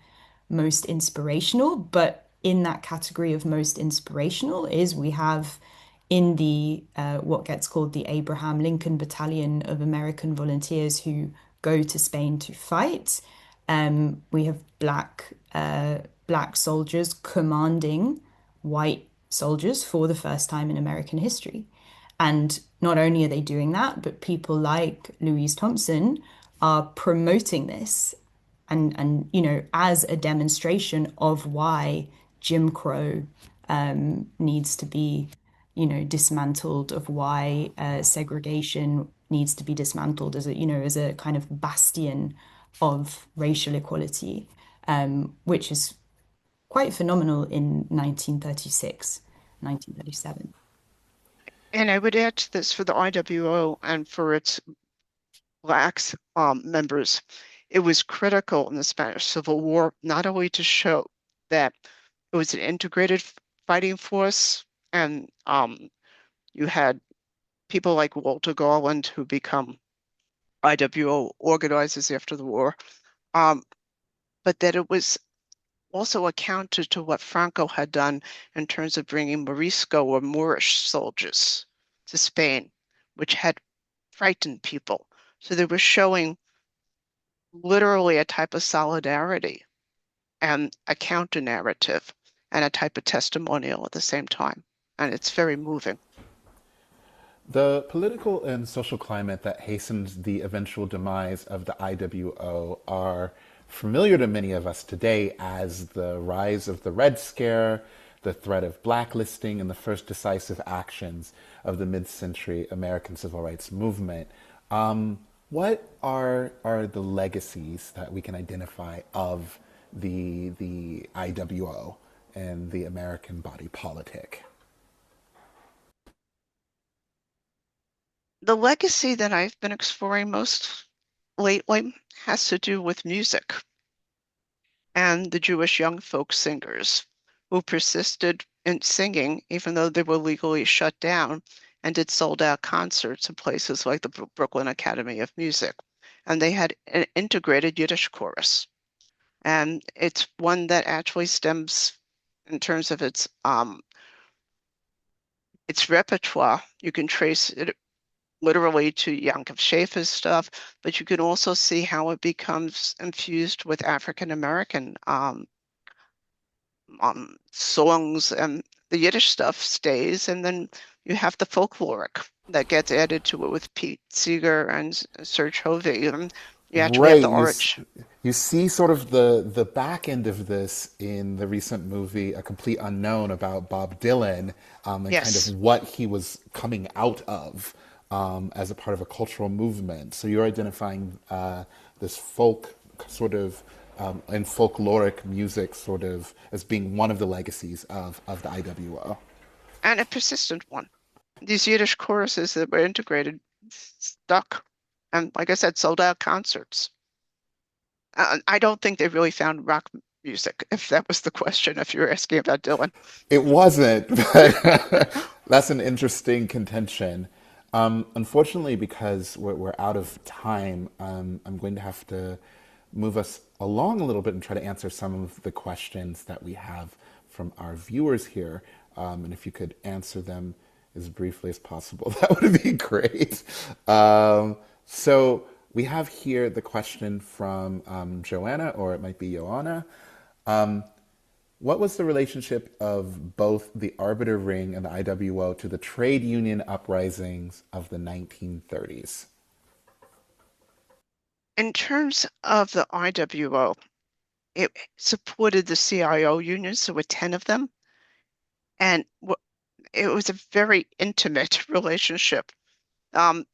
most inspirational. But in that category of most inspirational is we have in the what gets called the Abraham Lincoln Battalion of American volunteers who go to Spain to fight. We have black soldiers commanding white soldiers for the first time in American history. And not only are they doing that, but people like Louise Thompson are promoting this and as a demonstration of why Jim Crow needs to be dismantled, of why segregation needs to be dismantled as a kind of bastion of racial equality, which is quite phenomenal in 1936, 1937. And I would add to this for the IWO and for its Black members, it was critical in the Spanish Civil War not only to show that it was an integrated fighting force, and you had people like Walter Garland who become IWO organizers after the war, um, but that it was also a counter to what Franco had done in terms of bringing Morisco or Moorish soldiers to Spain, which had frightened people. So they were showing literally a type of solidarity and a counter narrative and a type of testimonial at the same time. And it's very moving. The political and social climate that hastened the eventual demise of the IWO are familiar to many of us today as the rise of the Red Scare, the threat of blacklisting, and the first decisive actions of the mid-century American civil rights movement. What are the legacies that we can identify of the IWO and the American body politic? The legacy that I've been exploring most lately has to do with music and the Jewish young folk singers who persisted in singing even though they were legally shut down and did sold out concerts in places like the Brooklyn Academy of Music. And they had an integrated Yiddish chorus. And it's one that actually stems in terms of its repertoire. You can trace it literally to Yankov Schaefer's stuff, but you can also see how it becomes infused with African American songs, and the Yiddish stuff stays, and then you have the folkloric that gets added to it with Pete Seeger and Serge Hovey, and you actually have Right. the orange. You see sort of the back end of this in the recent movie A Complete Unknown about Bob Dylan, and kind of Yes. what he was coming out of as a part of a cultural movement. So you're identifying this folk sort of and folkloric music sort of as being one of the legacies of the IWO. And a persistent one. These Yiddish choruses that were integrated stuck, and like I said, sold out concerts. I don't think they really found rock music, if that was the question, if you were asking about Dylan. It wasn't, but that's an interesting contention. Unfortunately, because we're out of time, I'm going to have to move us along a little bit and try to answer some of the questions that we have from our viewers here. And if you could answer them as briefly as possible, that would be great. So we have here the question from Joanna, or it might be Joanna. What was the relationship of both the Arbiter Ring and the IWO to the trade union uprisings of the 1930s? In terms of the IWO, it supported the CIO unions, there were 10 of them, and it was a very intimate relationship.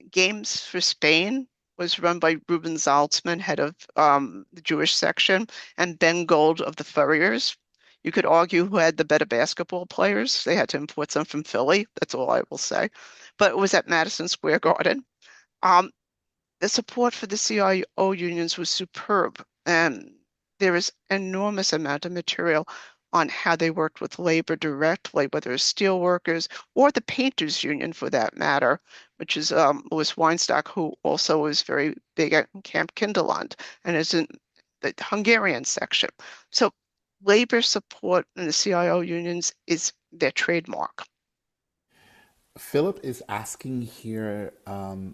Games for Spain was run by Ruben Salzman, head of the Jewish section, and Ben Gold of the Furriers. You could argue who had the better basketball players. They had to import some from Philly. That's all I will say. But it was at Madison Square Garden. Um, the support for the CIO unions was superb, and there is enormous amount of material on how they worked with labor directly, whether it's steel workers or the painters union for that matter, which is Louis Weinstock, who also is very big at Camp Kinderland and is in the Hungarian section. So labor support in the CIO unions is their trademark. Philip is asking here.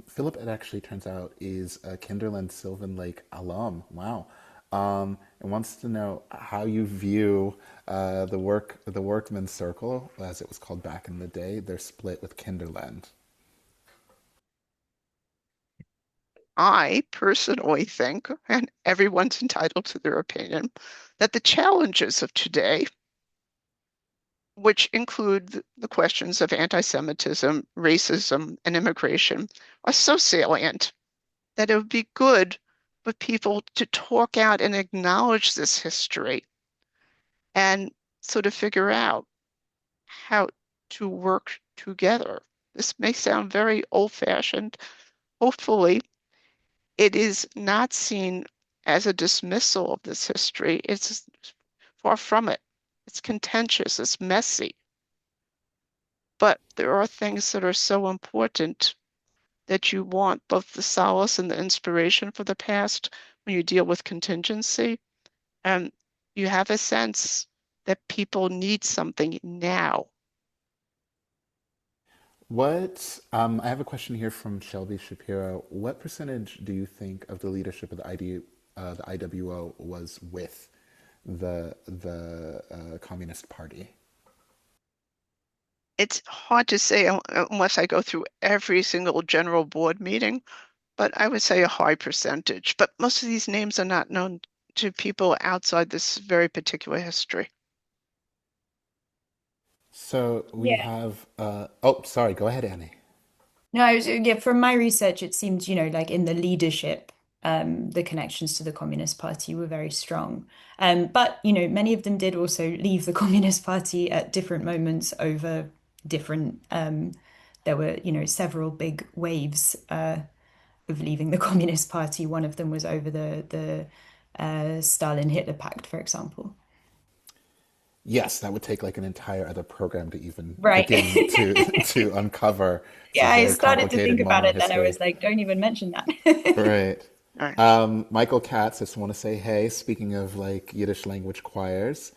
Philip, it actually turns out, is a Kinderland Sylvan Lake alum. Wow, and wants to know how you view the workmen's circle, as it was called back in the day. They're split with Kinderland. I personally think, and everyone's entitled to their opinion, that the challenges of today, which include the questions of anti-Semitism, racism, and immigration, are so salient that it would be good for people to talk out and acknowledge this history and sort of figure out how to work together. This may sound very old-fashioned. Hopefully, it is not seen as a dismissal of this history. It's far from it. It's contentious, it's messy. But there are things that are so important that you want both the solace and the inspiration for the past when you deal with contingency. And you have a sense that people need something now. I have a question here from Shelby Shapiro. What percentage do you think of the leadership of the IWO was with the Communist Party? It's hard to say unless I go through every single general board meeting, but I would say a high percentage. But most of these names are not known to people outside this very particular history. So we Yeah. have, oh, sorry, go ahead, Annie. No, yeah, from my research, it seems, like in the leadership, the connections to the Communist Party were very strong. But, many of them did also leave the Communist Party at different moments over different, there were, several big waves of leaving the Communist Party. One of them was over the Stalin-Hitler Pact, for example. Yes, that would take like an entire other program to even Right. begin to to uncover. It's a Yeah, I very started to complicated think about moment in it, then I history. was like, don't even mention that. Right. All right. Michael Katz, just want to say hey, speaking of like Yiddish language choirs,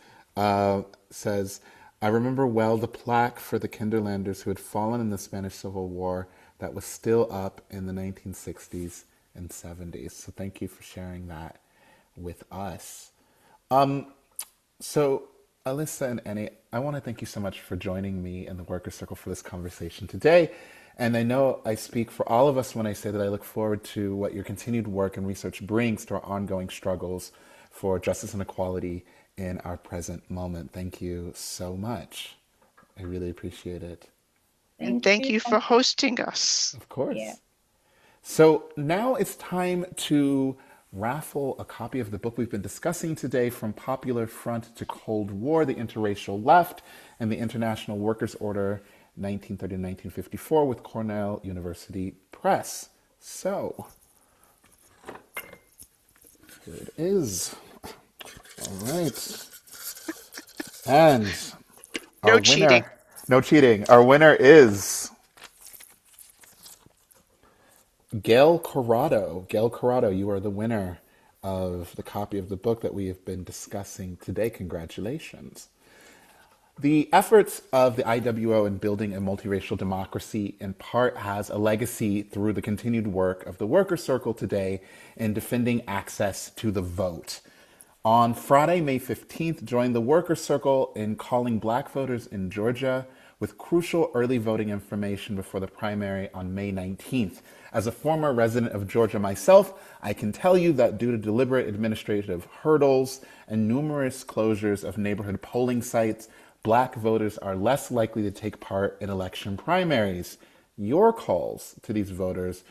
says, I remember well the plaque for the Kinderlanders who had fallen in the Spanish Civil War that was still up in the 1960s and 70s. So thank you for sharing that with us. So, Alyssa and Annie, I want to thank you so much for joining me in the Worker Circle for this conversation today. And I know I speak for all of us when I say that I look forward to what your continued work and research brings to our ongoing struggles for justice and equality in our present moment. Thank you so much. I really appreciate it. And Thank thank you. you for hosting us. Of Yeah. course. So now it's time to raffle a copy of the book we've been discussing today, From Popular Front to Cold War, The Interracial Left and the International Workers' Order, 1930 to 1954, with Cornell University Press. So, here it is. All right. And our No cheating. winner, no cheating, our winner is Gail Corrado. Gail Corrado, you are the winner of the copy of the book that we have been discussing today. Congratulations. The efforts of the IWO in building a multiracial democracy in part has a legacy through the continued work of the Worker Circle today in defending access to the vote. On Friday, May 15th, join the Worker Circle in calling black voters in Georgia with crucial early voting information before the primary on May 19th. As a former resident of Georgia myself, I can tell you that due to deliberate administrative hurdles and numerous closures of neighborhood polling sites, black voters are less likely to take part in election primaries. Your calls to these voters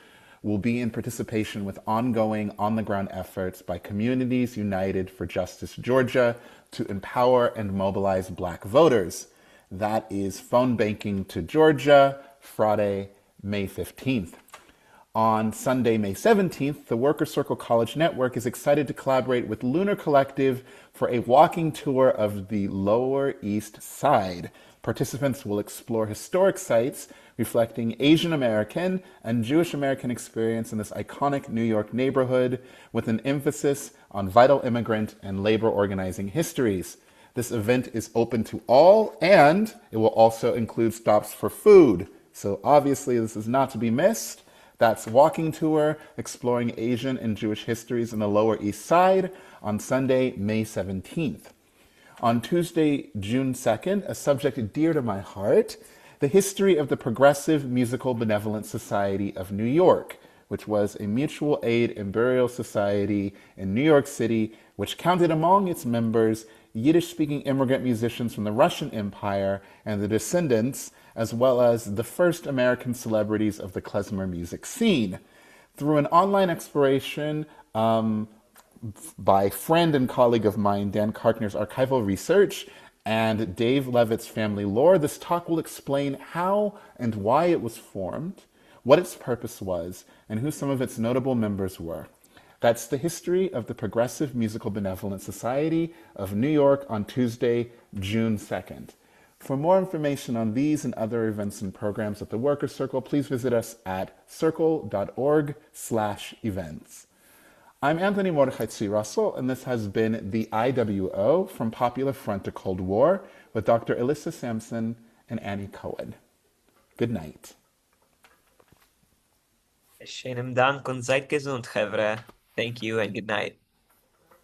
will be in participation with ongoing on-the-ground efforts by Communities United for Justice Georgia to empower and mobilize black voters. That is phone banking to Georgia, Friday, May 15th. On Sunday, May 17th, the Worker Circle College Network is excited to collaborate with Lunar Collective for a walking tour of the Lower East Side. Participants will explore historic sites reflecting Asian American and Jewish American experience in this iconic New York neighborhood with an emphasis on vital immigrant and labor organizing histories. This event is open to all, and it will also include stops for food. So obviously this is not to be missed. That's Walking Tour, Exploring Asian and Jewish Histories in the Lower East Side on Sunday, May 17th. On Tuesday, June 2nd, a subject dear to my heart, the history of the Progressive Musical Benevolent Society of New York, which was a mutual aid and burial society in New York City, which counted among its members Yiddish-speaking immigrant musicians from the Russian Empire and the descendants, as well as the first American celebrities of the klezmer music scene. Through an online exploration by friend and colleague of mine, Dan Karkner's archival research, and Dave Levitt's family lore, this talk will explain how and why it was formed, what its purpose was, and who some of its notable members were. That's the history of the Progressive Musical Benevolent Society of New York on Tuesday, June 2nd. For more information on these and other events and programs at the Workers' Circle, please visit us at circle.org/events. I'm Anthony Mordechai Tzvi Russell, and this has been the IWO from Popular Front to Cold War with Dr. Elissa Sampson and Annie Cohen. Good night. Schönen Dank und seid gesund, Chevre. Thank you and good night.